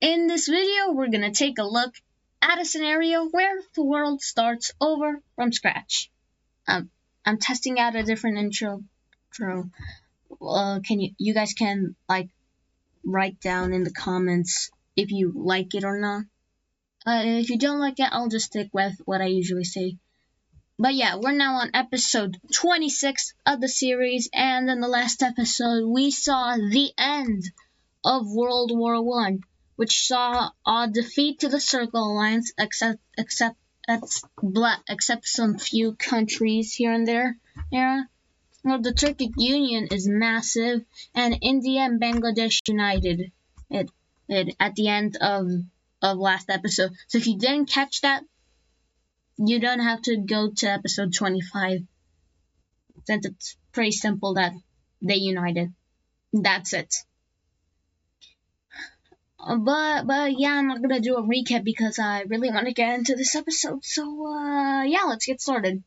In this video, we're gonna take a look at a scenario where the world starts over from scratch. I'm testing out a different intro. You guys can write down in the comments if you like it or not. If you don't like it, I'll just stick with what I usually say. But yeah, we're now on episode 26 of the series, and in the last episode, we saw the end of World War One, which saw a defeat to the Circle Alliance, except some few countries here and there. Yeah. Well, the Turkic Union is massive, and India and Bangladesh united it at the end of last episode. So if you didn't catch that, you don't have to go to episode 25, since it's pretty simple that they united. That's it. But yeah, I'm not gonna do a recap because I really want to get into this episode. So yeah, let's get started.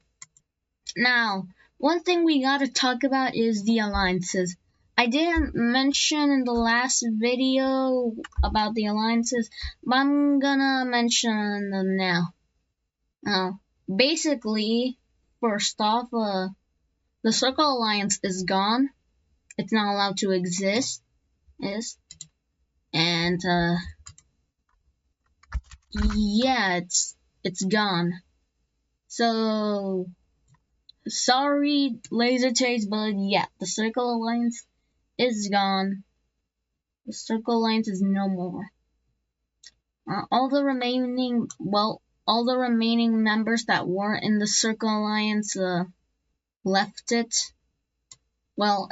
Now, one thing we gotta talk about is the alliances. I didn't mention in the last video about the alliances, but I'm gonna mention them now. Basically, first off, the Circle Alliance is gone. It's not allowed to exist. And yeah, it's gone. So sorry, Laser Chase, but yeah, the Circle Alliance is gone. The Circle Alliance is no more. All the remaining members that weren't in the Circle Alliance left it. Well,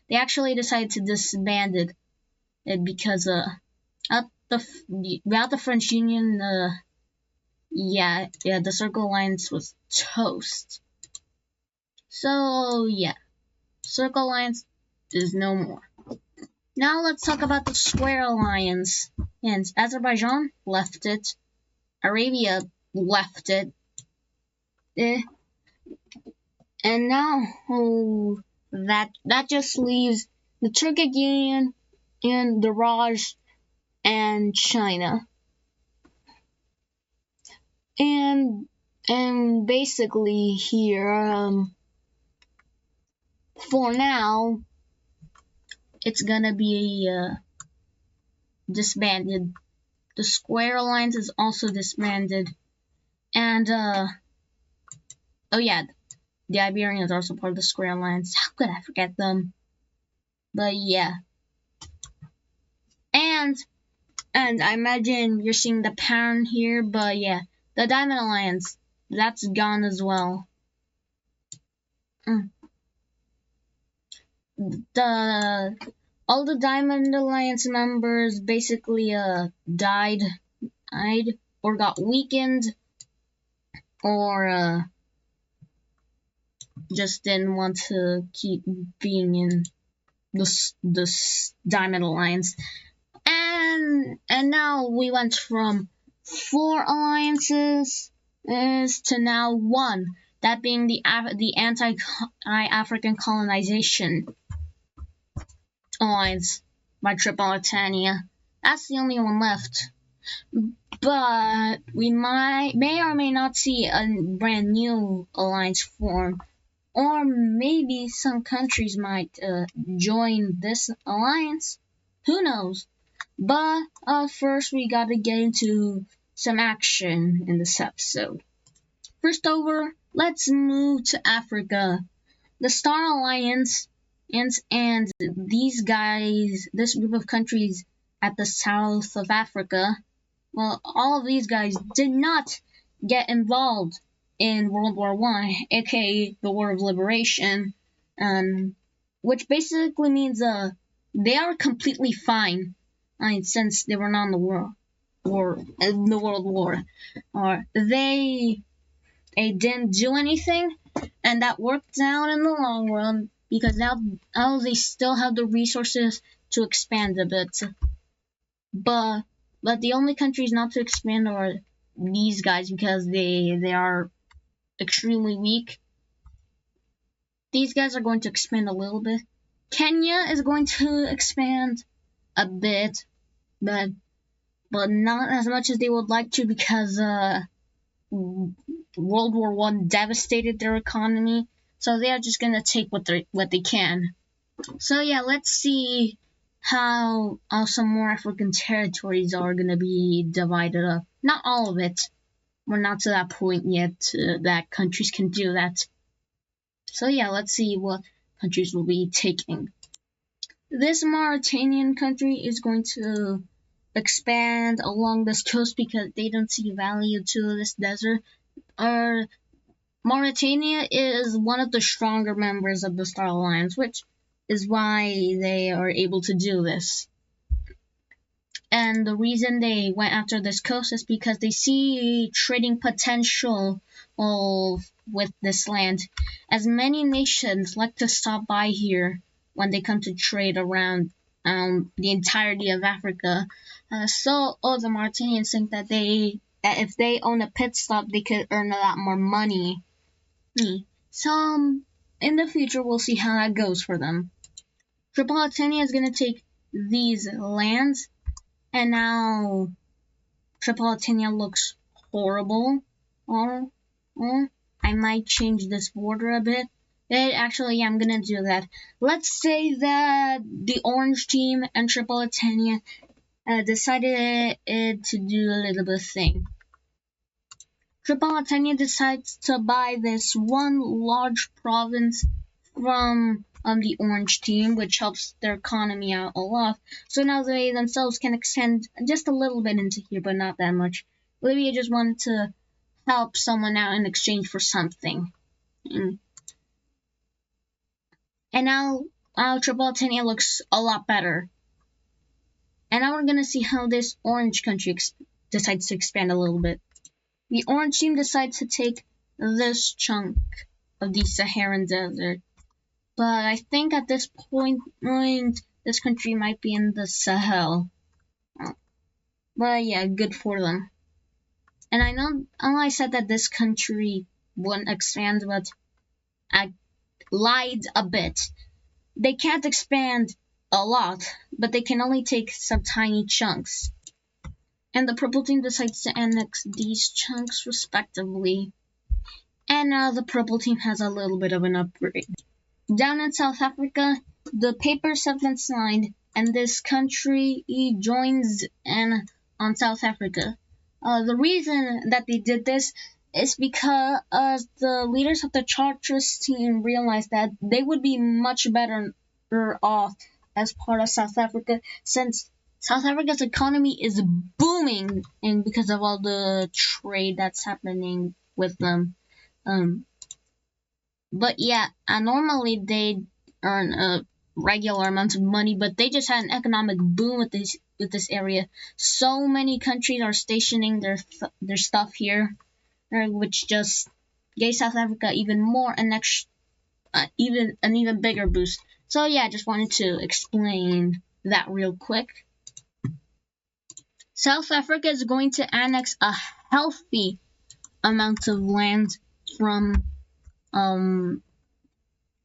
they actually decided to disband it because without the French Union, the Circle Alliance was toast. So yeah, Circle Alliance is no more. Now let's talk about the Square Alliance. And Azerbaijan left it. Arabia left it. And now that just leaves the Turkic Union and the Raj and China. And basically here, for now, it's gonna be disbanded. The Square Alliance is also disbanded. And oh yeah, the Iberians are also part of the Square Alliance. How could I forget them? But yeah. And I imagine you're seeing the pattern here, but yeah, the Diamond Alliance, that's gone as well. All the Diamond Alliance members basically died or got weakened, or just didn't want to keep being in this Diamond Alliance. And now we went from 4 alliances to now 1, that being the anti-African colonization alliance by Tripolitania. That's the only one left. But we may or may not see a brand new alliance form, or maybe some countries might join this alliance. Who knows? But first we gotta get into some action in this episode. First over, let's move to Africa. The Star Alliance and these guys, this group of countries at the south of Africa, well, all of these guys did not get involved in World War One, aka the War of Liberation, which basically means they are completely fine. Since they were not in the World War, or they didn't do anything, and that worked out in the long run because now they still have the resources to expand a bit. But the only countries not to expand are these guys because they are extremely weak. These guys are going to expand a little bit. Kenya is going to expand a bit, but but not as much as they would like to because World War One devastated their economy. So they are just gonna take what they can. So yeah, let's see how some more African territories are gonna be divided up. Not all of it. We're not to that point yet that countries can do that. So yeah, let's see what countries will be taking. This Mauritanian country is going to expand along this coast because they don't see value to this desert. Mauritania is one of the stronger members of the Star Alliance, which is why they are able to do this. And the reason they went after this coast is because they see trading potential with this land, as many nations like to stop by here when they come to trade around the entirety of Africa. So the Mauritanians think that if they own a pit stop, they could earn a lot more money. So in the future, we'll see how that goes for them. Tripolitania is going to take these lands, and now Tripolitania looks horrible. I might change this border a bit. Actually, yeah, I'm gonna do that. Let's say that the orange team and Tripolitania decided to do a little bit of thing. Tripolitania decides to buy this one large province from the orange team, which helps their economy out a lot. So now they themselves can extend just a little bit into here, but not that much. Libya just wanted to help someone out in exchange for something. And now Tripolitania looks a lot better. And now we're going to see how this orange country decides to expand a little bit. The orange team decides to take this chunk of the Saharan desert. But I think at this point, this country might be in the Sahel. But yeah, good for them. And I know I said that this country wouldn't expand, but I lied a bit. They can't expand a lot, but they can only take some tiny chunks. And the purple team decides to annex these chunks respectively. And now the purple team has a little bit of an upgrade. Down in South Africa, the papers have been signed, and this country joins in on South Africa. The reason that they did this is because the leaders of the Chartreuse team realized that they would be much better off as part of South Africa, since South Africa's economy is booming, and because of all the trade that's happening with them. But yeah, normally they earn a regular amount of money, but they just had an economic boom with this area. So many countries are stationing their stuff here, which just gave South Africa even more an even bigger boost. So yeah, I just wanted to explain that real quick. South Africa is going to annex a healthy amount of land from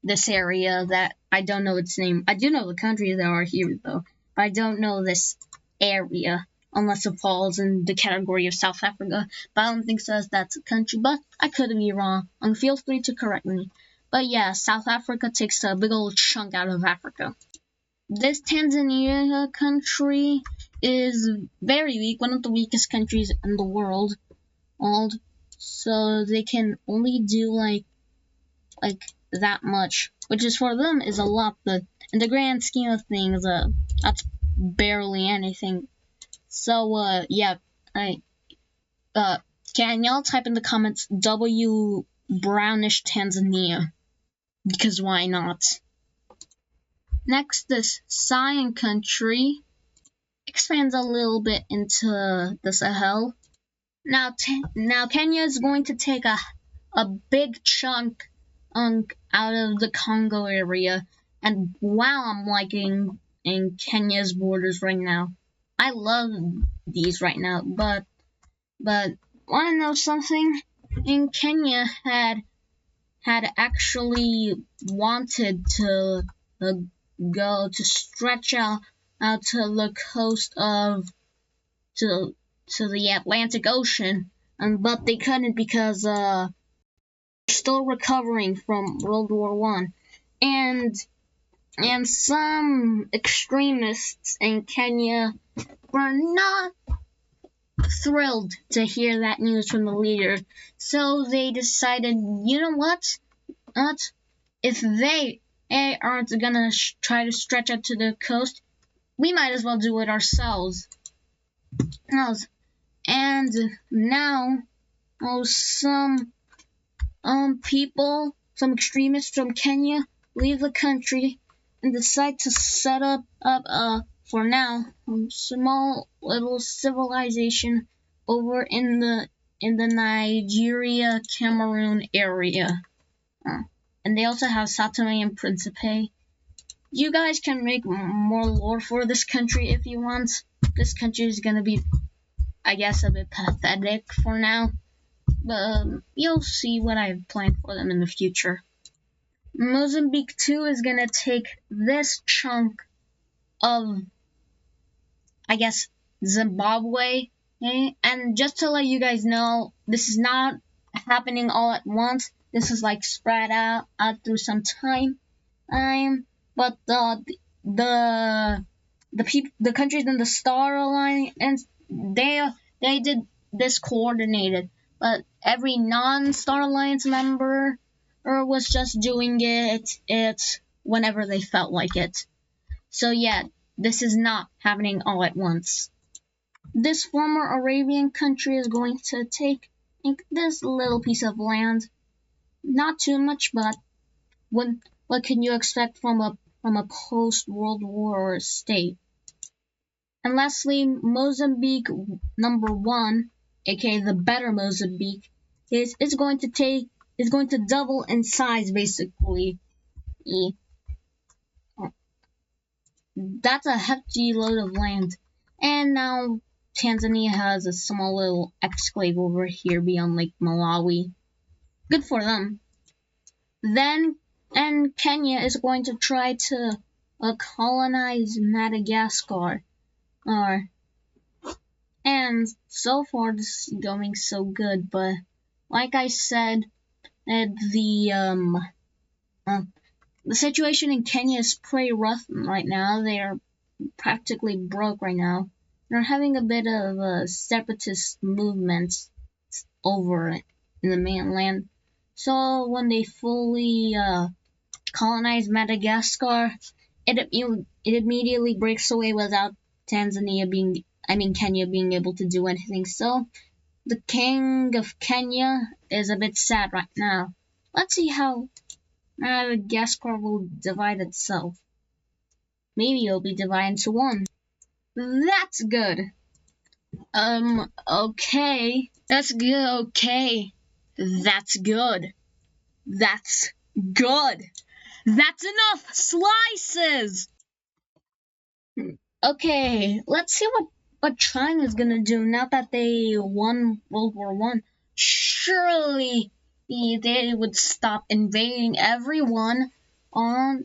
this area that I don't know its name. I do know the countries that are here though, but I don't know this area unless it falls in the category of South Africa. But I don't think so as that's a country, but I could be wrong, and feel free to correct me. But yeah, South Africa takes a big old chunk out of Africa. This Tanzania country is very weak, one of the weakest countries in the world. So they can only do like that much, which is for them is a lot, but in the grand scheme of things, that's barely anything. So yeah, can y'all type in the comments W brownish Tanzania, because why not? Next, this Cyan country expands a little bit into the Sahel. Now Kenya is going to take a big chunk out of the Congo area, and wow, I'm liking in Kenya's borders right now. I love these right now, but want to know something? In Kenya had actually wanted to go to stretch out to the coast of to the Atlantic Ocean, but they couldn't because they're still recovering from World War One, and some extremists in Kenya were not thrilled to hear that news from the leader. So they decided, you know what? If they aren't gonna try to stretch out to the coast, we might as well do it ourselves. And now, some people, some extremists from Kenya, leave the country and decide to set up for now, a small little civilization over in the Nigeria Cameroon area. And they also have Sao Tome and Principe. You guys can make more lore for this country if you want. This country is gonna be, I guess, a bit pathetic for now, but you'll see what I have planned for them in the future. Mozambique too is gonna take this chunk of, I guess, Zimbabwe, okay? And just to let you guys know, this is not happening all at once. This is like spread out through some time. But the countries in the Star Alliance, they did this coordinated, but every non-Star Alliance member was just doing it whenever they felt like it. So yeah, this is not happening all at once. This former Arabian country is going to take this little piece of land. Not too much, but what can you expect from a post-World War state? And lastly, Mozambique number 1, aka the better Mozambique, is going to double in size basically. That's a hefty load of land. And now Tanzania has a small little exclave over here beyond Lake Malawi. Good for them. Then, and Kenya is going to try to colonize Madagascar. And so far this is going so good, but like I said, the situation in Kenya is pretty rough right now. They are practically broke right now. They're having a bit of a separatist movement over in the mainland. So when they fully colonize Madagascar, it immediately breaks away without Kenya being able to do anything. So the king of Kenya is a bit sad right now. Let's see how Madagascar will divide itself. Maybe it'll be divided into one. That's good. Okay. That's good. Okay. That's good. That's good. That's enough slices. Okay, let's see what China's gonna do now that they won World War One. Surely they would stop invading everyone.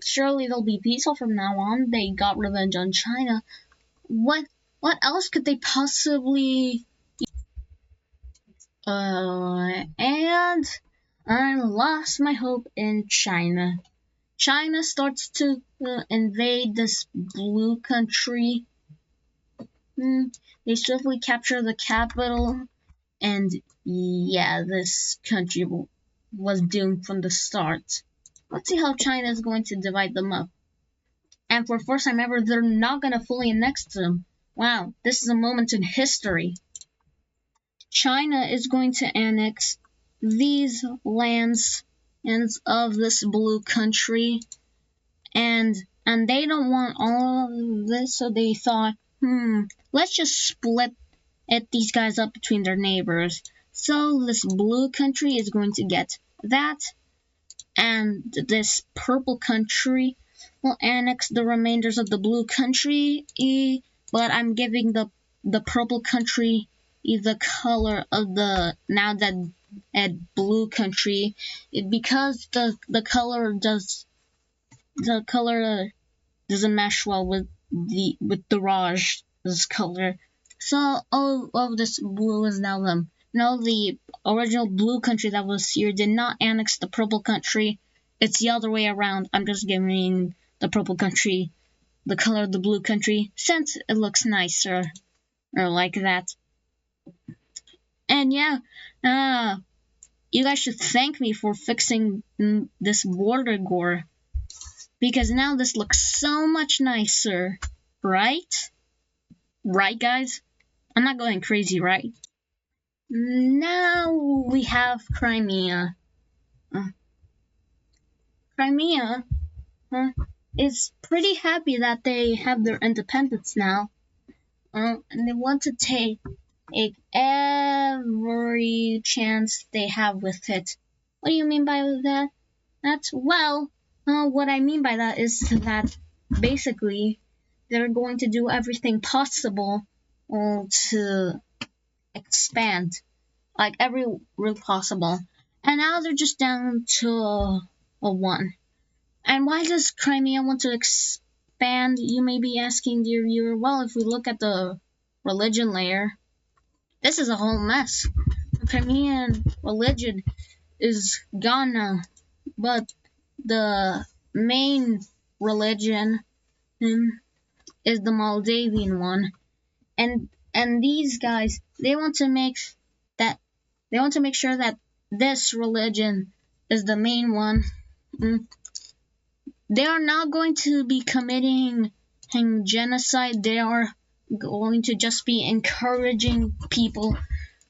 Surely they'll be peaceful from now on. They got revenge on China. What else could they possibly? And I lost my hope in China. China starts to invade this blue country. They swiftly capture the capital, and yeah, this country was doomed from the start. Let's see how China is going to divide them up. And for the first time ever, they're not going to fully annex them. Wow, this is a moment in history. China is going to annex these lands of this blue country, and they don't want all of this, so they thought, let's just split these guys up between their neighbors. So this blue country is going to get that, and this purple country will annex the remainders of the blue country, but I'm giving the purple country the color of the now that blue country, because the color doesn't mesh well with the Raj's color. So all of this blue is now them. No, the original blue country that was here did not annex the purple country. It's the other way around. I'm just giving the purple country the color of the blue country since it looks nicer or like that. And yeah, you guys should thank me for fixing this border gore, because now this looks so much nicer, right? Right, guys? I'm not going crazy, right? Now we have Crimea. Crimea is pretty happy that they have their independence now, and they want to take every chance they have with it. What do you mean by that? What I mean by that is that basically they're going to do everything possible to expand, like every route possible. And now they're just down to a 1. And why does Crimea want to expand, you may be asking, dear viewer? Well, if we look at the religion layer, this is a whole mess. The Crimean religion is gone now, but the main religion is the Moldavian one, and these guys, they want to make sure that this religion is the main one. They are not going to be committing genocide. They are going to just be encouraging people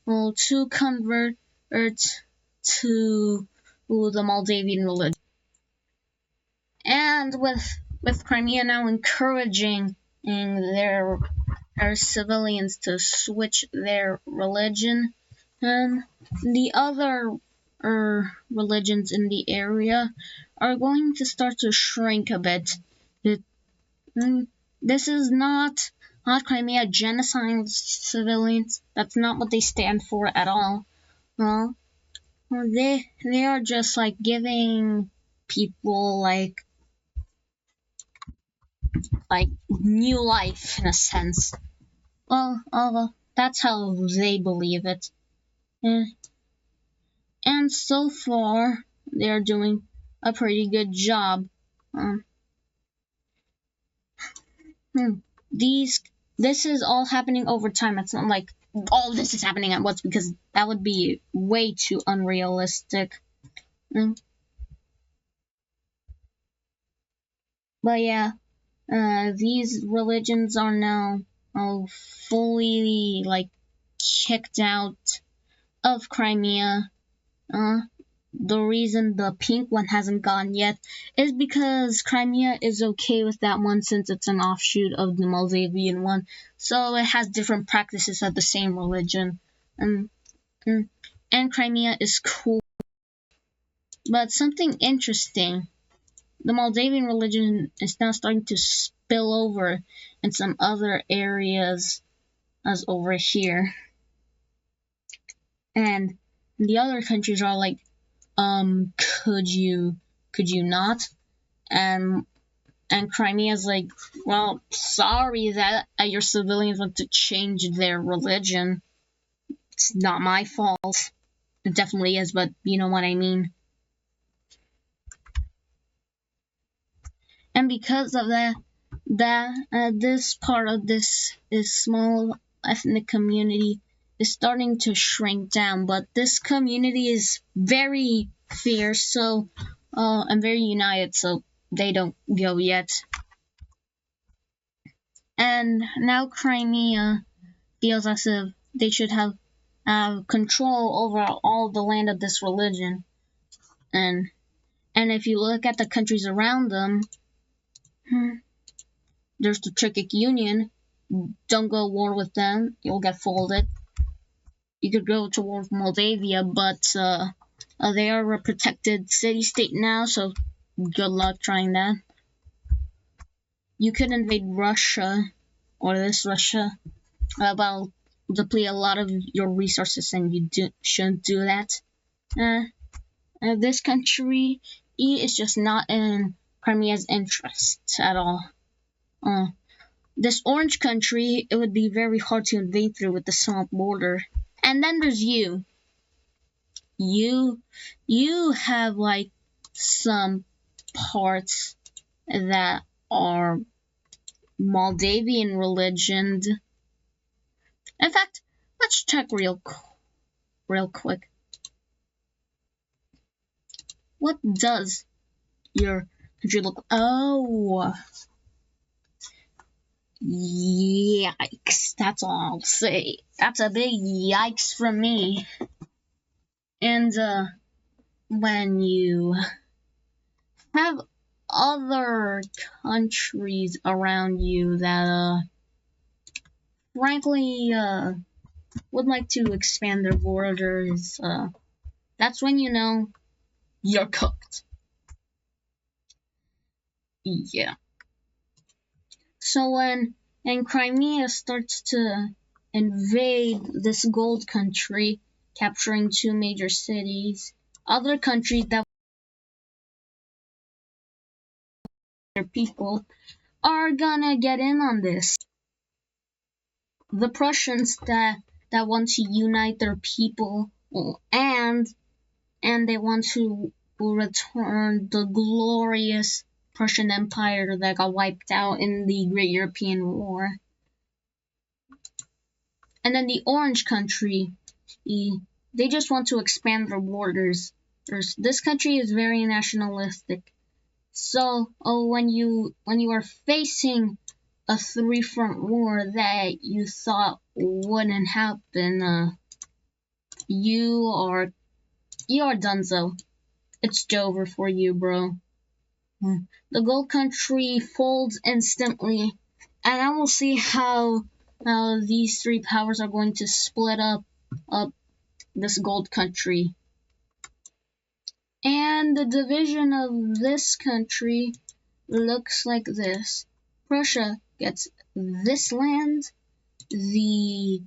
to convert to the Moldavian religion. And with Crimea now encouraging their civilians to switch their religion, and the other religions in the area are going to start to shrink a bit. This is not Crimea genociding civilians. That's not what they stand for at all. Well, they are just like giving people like new life in a sense. Well, that's how they believe it. And so far, they're doing a pretty good job. This is all happening over time. It's not like all this is happening at once, because that would be way too unrealistic. But yeah, these religions are now fully kicked out of Crimea. The reason the pink one hasn't gone yet is because Crimea is okay with that one, since it's an offshoot of the Moldavian one, so it has different practices of the same religion, and Crimea is cool. But something interesting, the Moldavian religion is now starting to spill over in some other areas as over here, and the other countries are like, could you not? And Crimea's like, well, sorry that your civilians want to change their religion. It's not my fault. It definitely is, but you know what I mean. And because of that, this part of this small ethnic community is starting to shrink down, but this community is very fierce, and very united, so they don't go yet. And now Crimea feels as if they should have control over all the land of this religion, and if you look at the countries around them, there's the Turkic Union. Don't go to war with them, you'll get folded. You could go to war with Moldavia, but they are a protected city-state now, so good luck trying that. You could invade Russia, or this Russia, but deplete a lot of your resources, and you shouldn't do that. This country is just not in Crimea's interest at all. this orange country, it would be very hard to invade through with the swamp border. And then there's you. You have like some parts that are Moldavian religion. In fact, let's check real quick. What does your country look? Oh, yikes! That's all I'll say. That's a big yikes from me. And when you have other countries around you that frankly would like to expand their borders, that's when you know you're cooked. Yeah. So when Crimea starts to invade this gold country, capturing 2 major cities, other countries that their people are gonna get in on this. The Prussians that want to unite their people, and they want to return the glorious Prussian Empire that got wiped out in the Great European War. And then the Orange country, they just want to expand their borders. This country is very nationalistic. So when you are facing a 3-front war that you thought wouldn't happen, you are donezo. It's Dover for you, bro. The gold country folds instantly, and I will see how these 3 powers are going to split up this gold country. And the division of this country looks like this. Prussia gets this land. The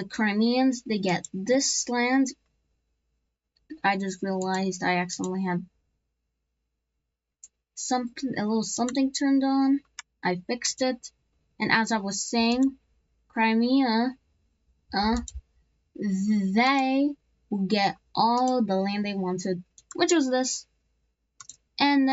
Crimeans, they get this land. I just realized I accidentally had a little something turned on. I fixed it. And as I was saying, Crimea, they will get all the land they wanted, which was this. And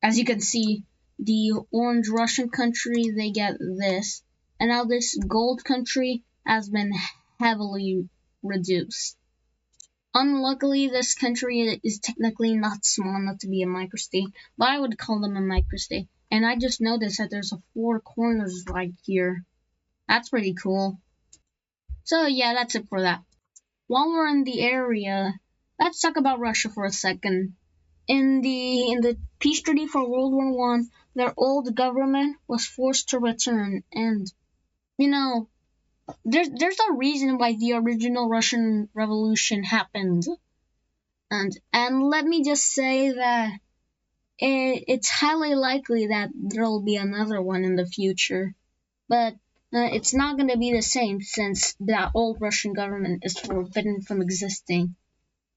as you can see, the orange Russian country, they get this. And now this gold country has been heavily reduced. Unluckily, this country is technically not small enough to be a microstate, but I would call them a microstate. And I just noticed that there's 4 corners right here. That's pretty cool. So yeah, that's it for that. While we're in the area, let's talk about Russia for a second. In the peace treaty for World War I, their old government was forced to return, and there's a reason why the original Russian Revolution happened, and let me just say that it's highly likely that there'll be another one in the future, but it's not going to be the same since that old Russian government is forbidden from existing.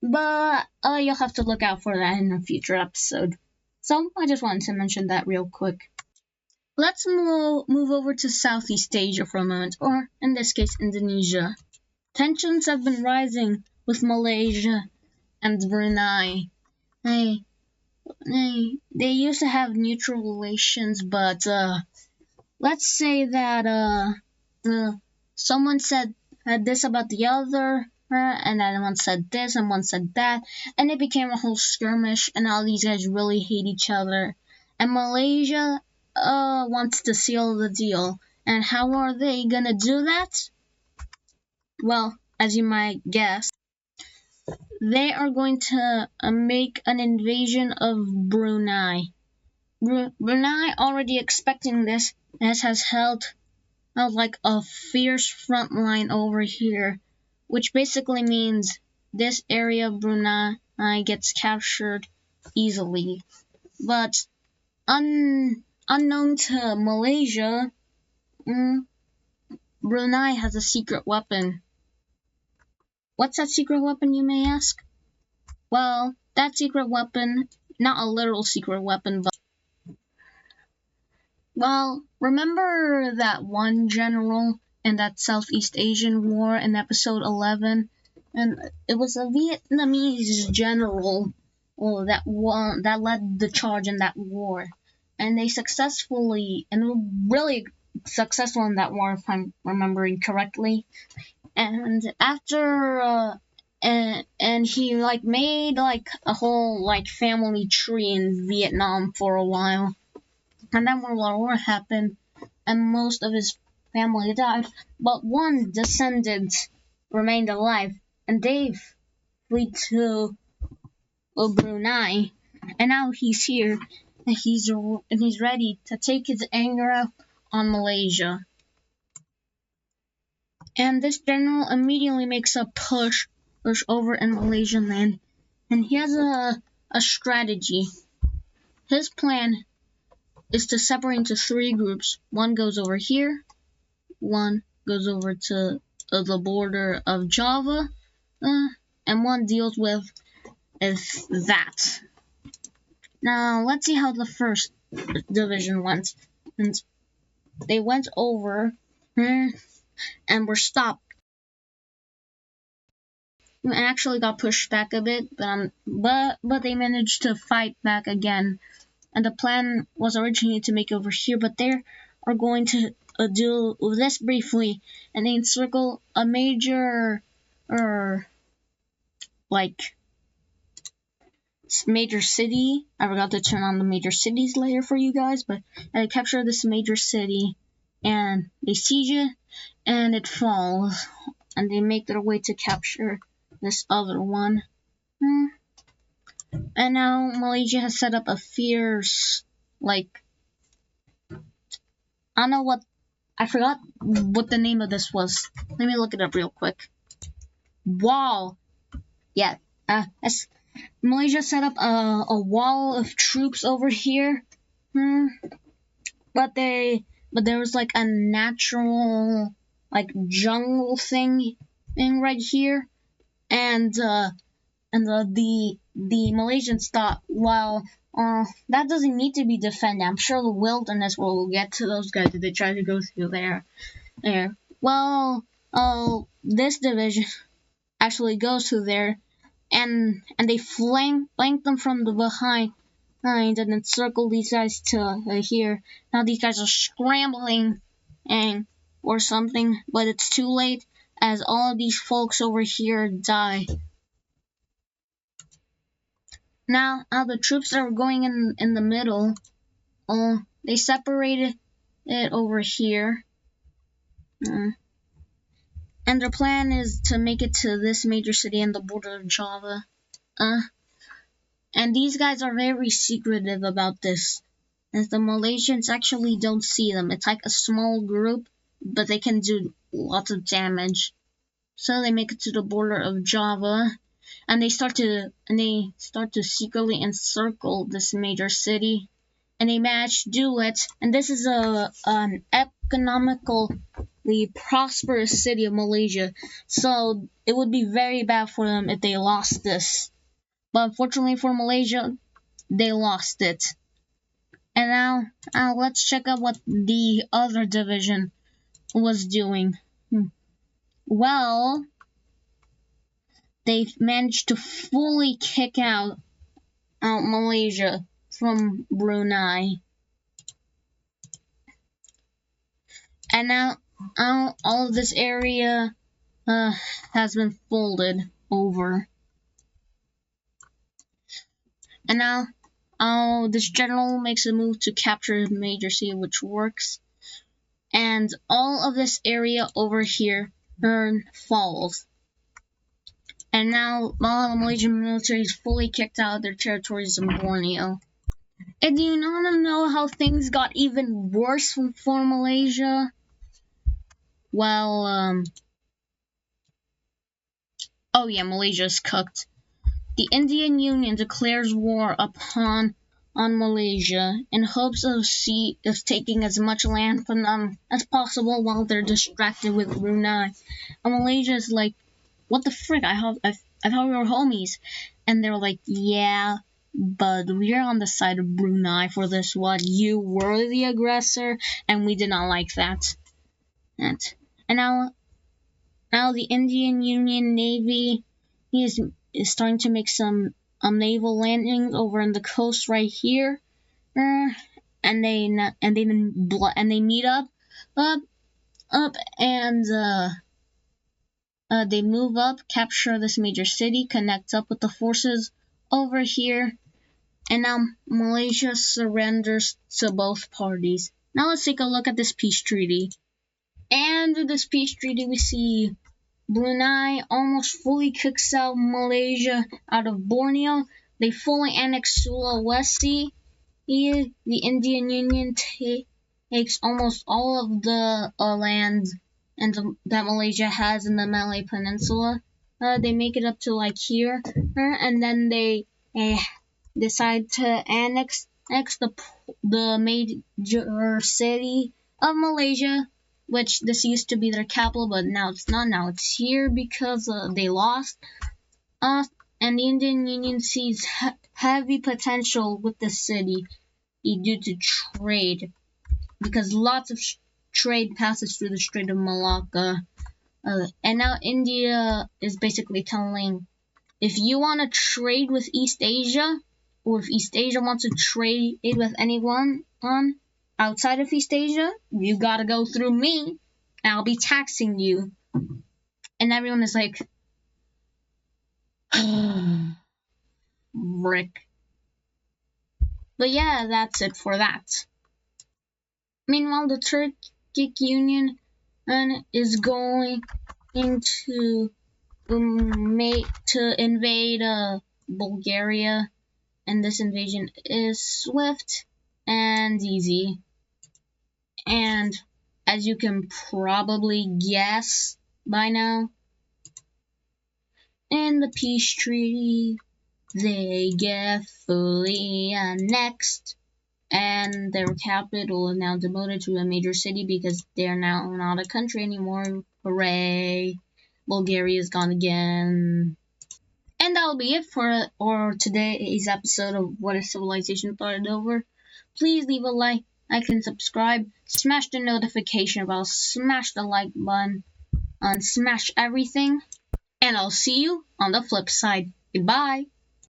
But you'll have to look out for that in a future episode. So I just wanted to mention that real quick. Let's move over to Southeast Asia for a moment, or in this case, Indonesia. Tensions have been rising with Malaysia and Brunei. They used to have neutral relations, but let's say that someone said this about the other, and then one said this and one said that, and it became a whole skirmish, and all these guys really hate each other. And Malaysia wants to seal the deal. And how are they gonna do that? Well, as you might guess, they are going to make an invasion of Brunei. Brunei, already expecting this, has held like a fierce front line over here, which basically means this area of Brunei gets captured easily. But unknown to Malaysia, Brunei has a secret weapon. What's that secret weapon, you may ask? Well, that secret weapon, not a literal secret weapon, but Well, remember that one general in that Southeast Asian war in episode 11? And it was a Vietnamese general that led the charge in that war. And they successfully, and were really successful in that war, if I'm remembering correctly. And after, and he like made like a whole like family tree in Vietnam for a while. And then World War happened, and most of his family died, but one descendant remained alive, and they fled to Brunei, and now he's here, and he's ready to take his anger out on Malaysia. And this general immediately makes a push over in Malaysian land, and he has a strategy. His plan is to separate into three groups. One goes over here, one goes over to the border of Java, and one deals with that. Now, let's see how the first division went. And they went over and were stopped. And actually got pushed back a bit, but they managed to fight back again. And the plan was originally to make over here, but they are going to do this briefly, and they encircle a major, major city. I forgot to turn on the major cities layer for you guys, but they capture this major city, and they siege it, and it falls, and they make their way to capture this other one. And now Malaysia has set up a fierce, I don't know what, I forgot what the name of this was. Let me look it up real quick. Wall. Yeah. Malaysia set up a wall of troops over here. But there was like a natural jungle thing right here, and the Malaysians thought, well, that doesn't need to be defended. I'm sure the wilderness will get to those guys if they try to go through there. Well, this division actually goes through there, and they flank them from the behind, and encircle these guys to here. Now these guys are scrambling or something, but it's too late, as all of these folks over here die. Now the troops that were going in the middle, they separated it over here. And their plan is to make it to this major city in the border of Java. And these guys are very secretive about this, as the Malaysians actually don't see them. It's like a small group, but they can do lots of damage. So they make it to the border of Java, and they start to secretly encircle this major city, and they manage to do it. And this is an economically prosperous city of Malaysia, so it would be very bad for them if they lost this. But unfortunately for Malaysia, they lost it. And now let's check out what the other division was doing. Well, they managed to fully kick out Malaysia from Brunei. And now all of this area has been folded over. And now this general makes a move to capture a major city, which works. And all of this area over here falls. And now all the Malaysian military is fully kicked out of their territories in Borneo. And do you want to know how things got even worse for Malaysia? Well, oh yeah, Malaysia's cooked. The Indian Union declares war on Malaysia in hopes of taking as much land from them as possible while they're distracted with Brunei. And Malaysia is like, what the frick? I thought we were homies. And they're like, yeah, but we're on the side of Brunei for this one. You were the aggressor, and we did not like that. And now the Indian Union Navy is starting to make some naval landings over on the coast right here, uh, and they meet up, and they move up, capture this major city, connect up with the forces over here, and now Malaysia surrenders to both parties. Now let's take a look at this peace treaty. And with this peace treaty, we see Brunei almost fully kicks out Malaysia out of Borneo. They fully annex Sulawesi. The Indian Union takes almost all of the land that Malaysia has in the Malay Peninsula. They make it up to like here, and then they decide to annex the major city of Malaysia, which this used to be their capital, but now it's not. Now it's here because they lost. And the Indian Union sees heavy potential with the city due to trade, because lots of trade passes through the Strait of Malacca. And now India is basically telling, if you want to trade with East Asia, or if East Asia wants to trade with anyone outside of East Asia, you gotta go through me. I'll be taxing you. And everyone is like, Rick. But yeah, that's it for that. Meanwhile, the Turkic Union is going to invade Bulgaria, and this invasion is swift and easy. And as you can probably guess by now, in the peace treaty, they get fully annexed, and their capital is now demoted to a major city because they're now not a country anymore. Hooray! Bulgaria is gone again. And that'll be it for today's episode of What If Civilization Started Over. Please leave a like and subscribe. Smash the notification bell. Smash the like button. And smash everything. And I'll see you on the flip side. Goodbye.